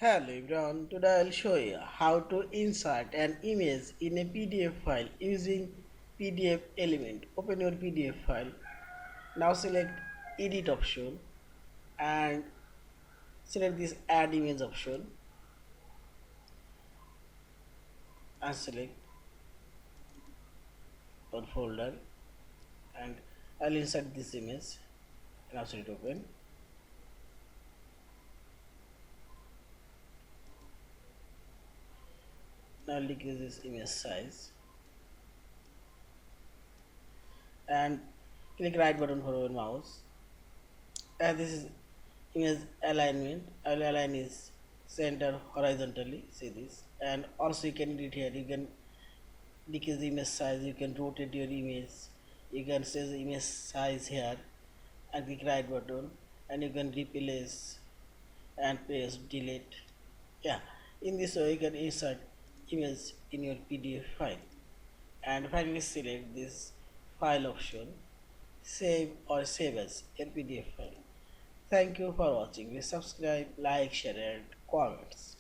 Hello everyone, today I'll show you how to insert an image in a PDF file using PDF element. Open your PDF file. Now select edit option and select this add image option and select one folder and I'll insert this image. Now select open. Now I'll decrease this image size and click right button for your mouse. And this is image alignment. I will align is center horizontally. See this, and also you can edit here. You can decrease the image size. You can rotate your image. You can set the image size here and click right button, and you can replace and press delete. Yeah, in this way you can insert image in your PDF file. And finally select this file option, save or save as your PDF file. Thank you for watching. Please subscribe, like, share and comments.